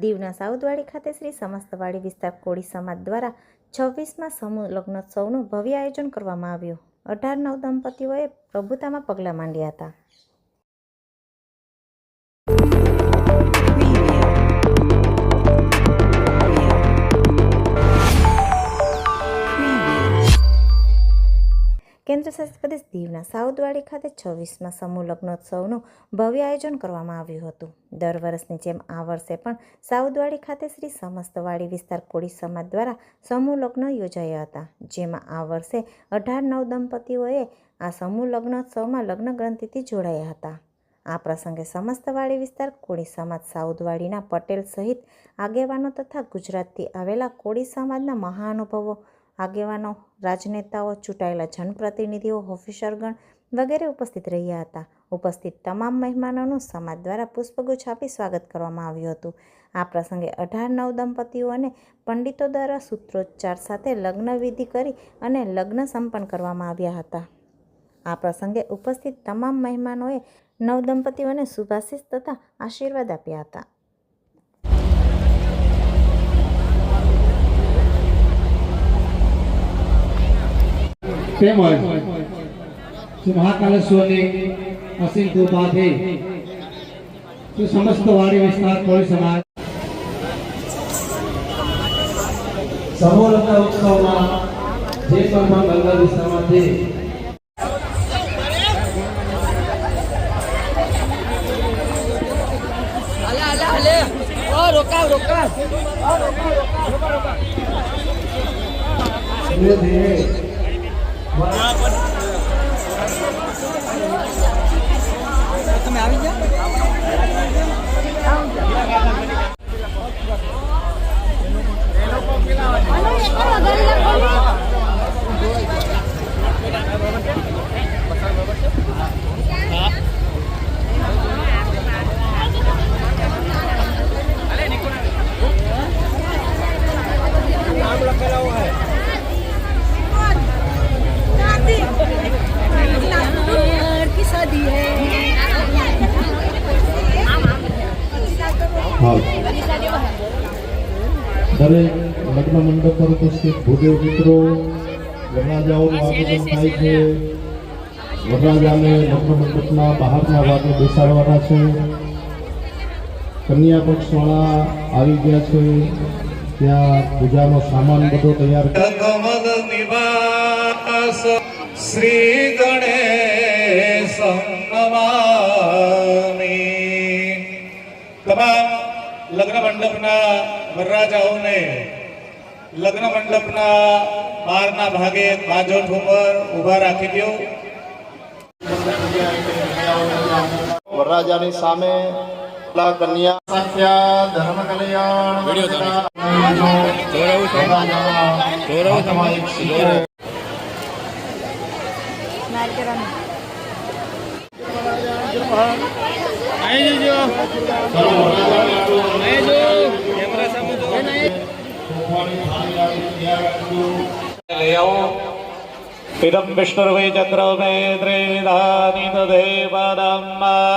દીવના સાઉદવાડી ખાતે શ્રી સમસ્તવાડી વિસ્તાર કોળી સમાજ દ્વારા 26મા સમૂહ લગ્નોત્સવનું ભવ્ય આયોજન કરવામાં આવ્યું। 18 નવ દંપતીઓએ પ્રભુતામાં પગલાં માંડ્યા હતા। કેન્દ્રશાસિત પ્રદેશ દીવના સાઉદવાડી ખાતે 26મા સમૂહ લગ્નોત્સવનું ભવ્ય આયોજન કરવામાં આવ્યું હતું। દર વર્ષની જેમ આ વર્ષે પણ સાઉદવાડી ખાતે શ્રી સમસ્તવાડી વિસ્તાર કોળી સમાજ દ્વારા સમૂહ લગ્ન યોજાયા હતા, જેમાં આ વર્ષે 18 નવ દંપતીઓએ આ સમૂહ લગ્નોત્સવમાં લગ્ન ગ્રંથિથી જોડાયા હતા। આ પ્રસંગે સમસ્તવાડી વિસ્તાર કોળી સમાજ સાઉદવાડીના પટેલ સહિત આગેવાનો તથા ગુજરાતથી આવેલા કોળી સમાજના મહાનુભાવો, આગેવાનો, રાજનેતાઓ, ચૂંટાયેલા જનપ્રતિનિધિઓ, ઓફિસરગણ વગેરે ઉપસ્થિત રહ્યા હતા। ઉપસ્થિત તમામ મહેમાનોનું સમાજ દ્વારા પુષ્પગુચ્છ આપી સ્વાગત કરવામાં આવ્યું હતું। આ પ્રસંગે 18 નવ દંપતીઓને પંડિતો દ્વારા સૂત્રોચ્ચાર સાથે લગ્ન વિધિ કરી અને લગ્ન સંપન્ન કરવામાં આવ્યા હતા। આ પ્રસંગે ઉપસ્થિત તમામ મહેમાનોએ નવ દંપતીઓને શુભાશીષ તથા આશીર્વાદ આપ્યા હતા। महाकालेश्वरी असीम कृपाથી समस्तवाड़ी विस्तार कोળી समाज समूह लग्न उत्सवમાં જે પણ બંગાળ વિસ્તારમાંથી તમે આવી જાઓ। દરેક લગ્ન મંડપ પર ઉપસ્થિત ભૂદેવ મિત્રો, વરરાજાઓનું આગમન થાય છે। વરરાજાને લગ્ન મંડપના બહારના ભાગે બેસાડવાના છે। કન્યા પક્ષવાળા આવી ગયા છે, ત્યાં પૂજાનો સામાન બધો તૈયાર શ્રી ગણેશ તમામ લગ્ન મંડપના વરરાજાઓને લગ્ન મંડપના બહારના ભાગે બાજોઠ ઉપર ઊભા રાખી દો। વરરાજાની સામે કન્યા સાખ્યા ધર્મ કલ્યાણ इदं विष्णुर्वै चक्रमे त्रिविधानि तदेवदं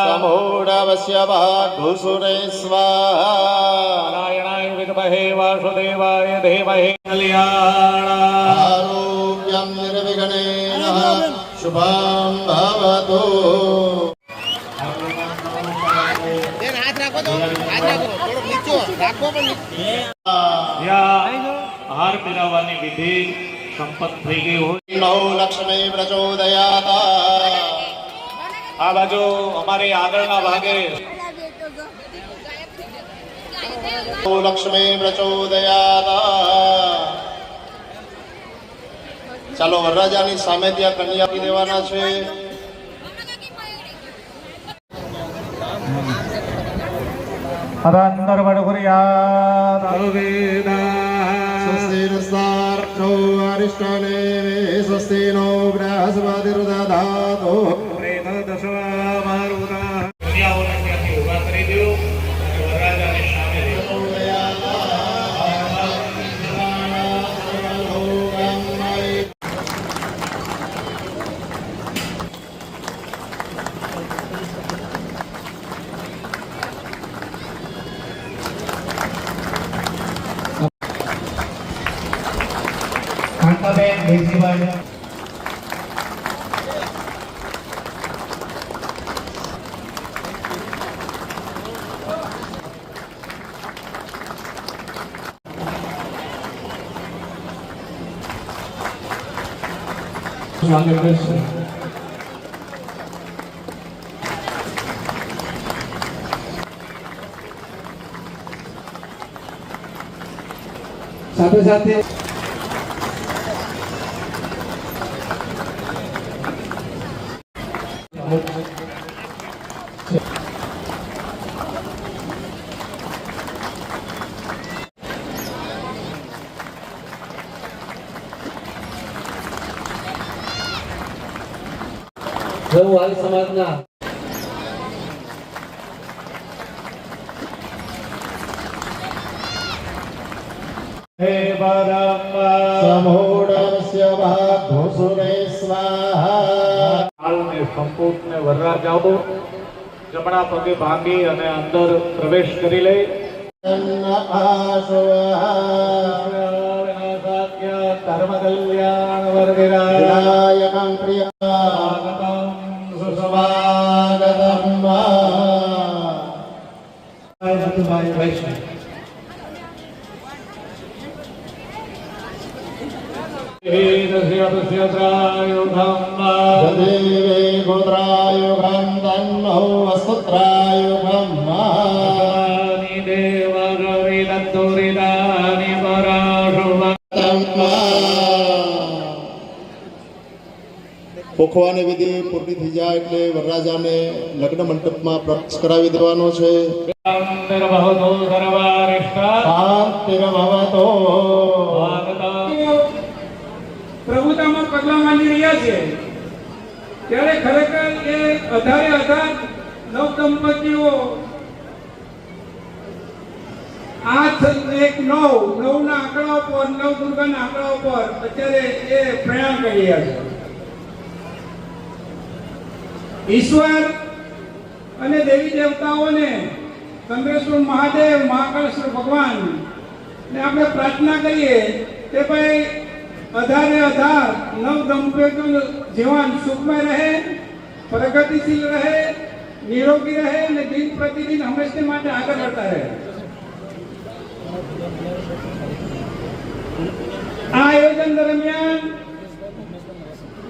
समूढवस्य भागुसुरे स्वाहा नारायणाय विद्महे वासुदेवाय धीमहि कल्याणारोग्यं निर्विघ्नेन शुभं भवतु। हार पिरावानी विधि संपन्न થઈ ગઈ હોય। નવ લક્ષ્મી પ્રચોદયાત। આ બાજુ અમારી આગળના ભાગે લક્ષ્મી પ્રચોદયાત। ચાલો વરરાજાની સામે ત્યાં કન્યા આપી દેવાના છે। અરાંતર વડગુરિયા સ્વસ્તિરસ્તાર્ચૌ સ્વસ્તિનો બૃહસ્પતિર્દધાતુ પ્રેત દશવા મારુતા કન્યાઓને ત્યાંથી ઊભા કરી દો અને વરરાજાની સામે શાખાબેન દેવજીભાઈ સ્વાગત કરશે. સાથે સાથે વાલી સમાજના હે પરમ સમૂઢસ્ય ભાગોસુરે સ્વાહા. હાલને સંપૂર્ણ વરરાજાઓ જમણા પગે ભાંગી અને અંદર પ્રવેશ કરી લે. ધર્મ કલ્યાણ વર્ગિરા વિનાયકં પ્રિયા સુસ્વાગતમ. વૈષ્ણવ દેવે ગોત્રાયુગં તન્નો વસ્તુત્રાયુગં પોખવાની વિધિ પૂરી થઈ જાય એટલે વરરાજાને લગ્ન મંડપમાં પ્રવેશ કરાવી દેવાનો છે. શાંતિર્ભવતો. પ્રભુતામાં પગલા માંડી રહ્યા છે ત્યારે ખરેખર એ 18 નવ દંપતીઓ 8 1 9 ના આંકડા ઉપર નવ દુર્ગાના આંકડા ઉપર અત્યારે એ પ્રયાણ કરી રહ્યા છે. ઈશ્વર અને દેવી દેવતાઓને ચંદ્રેશ્વર મહાદેવ મહાકાળેશ્વર ભગવાન ને આપણે પ્રાર્થના કરીએ કે ભાઈ 18 નવ દંપતીઓનું જીવન સુખમય રહે, પ્રગતિશીલ રહે, નિરોગી રહે અને દિન પ્રતિદિન હંમેશા માટે આગળ વધતા રહે. આ આયોજન દરમિયાન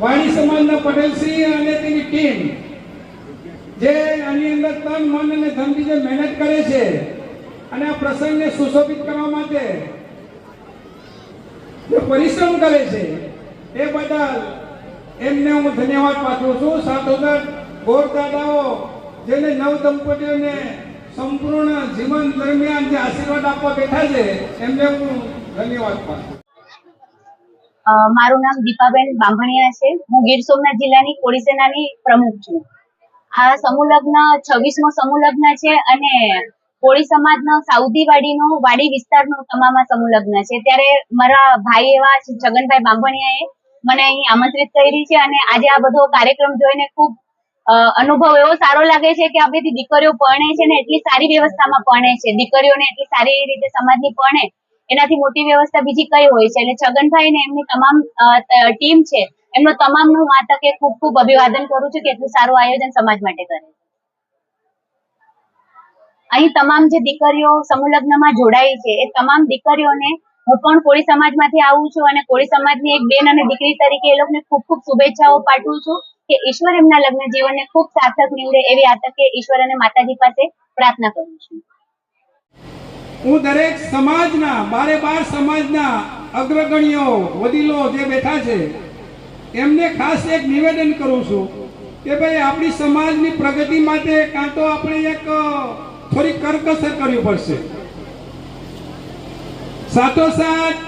વાણી સમાજના પટેલશ્રી અને તેની ટીમ જે આની અંદર તન મન અને ધનથી જે મહેનત કરે છે અને આ પ્રસંગને સુશોભિત કરવા માટે જે પરિશ્રમ કરે છે એ બદલ એમને હું ધન્યવાદ પાઠવું છું. સાથોસાથ ગોર દાદાઓ જેને નવ દંપતીઓને સંપૂર્ણ જીવન દરમિયાન જે આશીર્વાદ આપવા બેઠા છે એમને હું ધન્યવાદ પાઠવું. મારું નામ દીપાબેન બાંભણિયા છે. હું ગીર સોમનાથ જિલ્લાની કોળી સેનાની પ્રમુખ છું. આ સમૂહ લગ્ન 26મો સમૂહ લગ્ન છે અને કોળી સમાજનો સાઉદી વાડીનો વાડી વિસ્તારનો તમામ સમૂહ લગ્ન છે. ત્યારે મારા ભાઈ એવા છગનભાઈ બાંભણિયાએ મને અહીં આમંત્રિત કરી છે અને આજે આ બધો કાર્યક્રમ જોઈને ખૂબ અનુભવ એવો સારો લાગે છે કે આ બધી દીકરીઓ પરણે છે ને એટલી સારી વ્યવસ્થામાં પરણે છે. દીકરીઓને એટલી સારી રીતે સમાજની પરણે એનાથી મોટી વ્યવસ્થા બીજી કઈ હોય છે. એટલે છગનભાઈ ને એમની તમામ ટીમ છે એમનો તમામનું આ તકે ખૂબ ખૂબ અભિવાદન કરું છું કે એટલું સારું આયોજન સમાજ માટે કરે. અહીં તમામ જે દીકરીઓ સમૂહ લગ્નમાં જોડાઈ છે એ તમામ દીકરીઓને હું પણ કોળી સમાજમાંથી આવું છું અને કોળી સમાજની એક બેન અને દીકરી તરીકે એ લોકોને ખૂબ ખૂબ શુભેચ્છાઓ પાઠવું છું કે ઈશ્વર એમના લગ્ન જીવનને ખૂબ સાર્થક નીવડે એવી આ તકે ઈશ્વર અને માતાજી પાસે પ્રાર્થના કરું છું. હું દરેક સમાજના 12 સમાજના અગ્રગણ્યો વડીલો જે બેઠા છે એમને ખાસ એક નિવેદન કરું છું કે ભાઈ આપણી સમાજની પ્રગતિ માટે કાં તો આપણે એક થોડી કરકસર કરવી પડશે. સાથોસાથ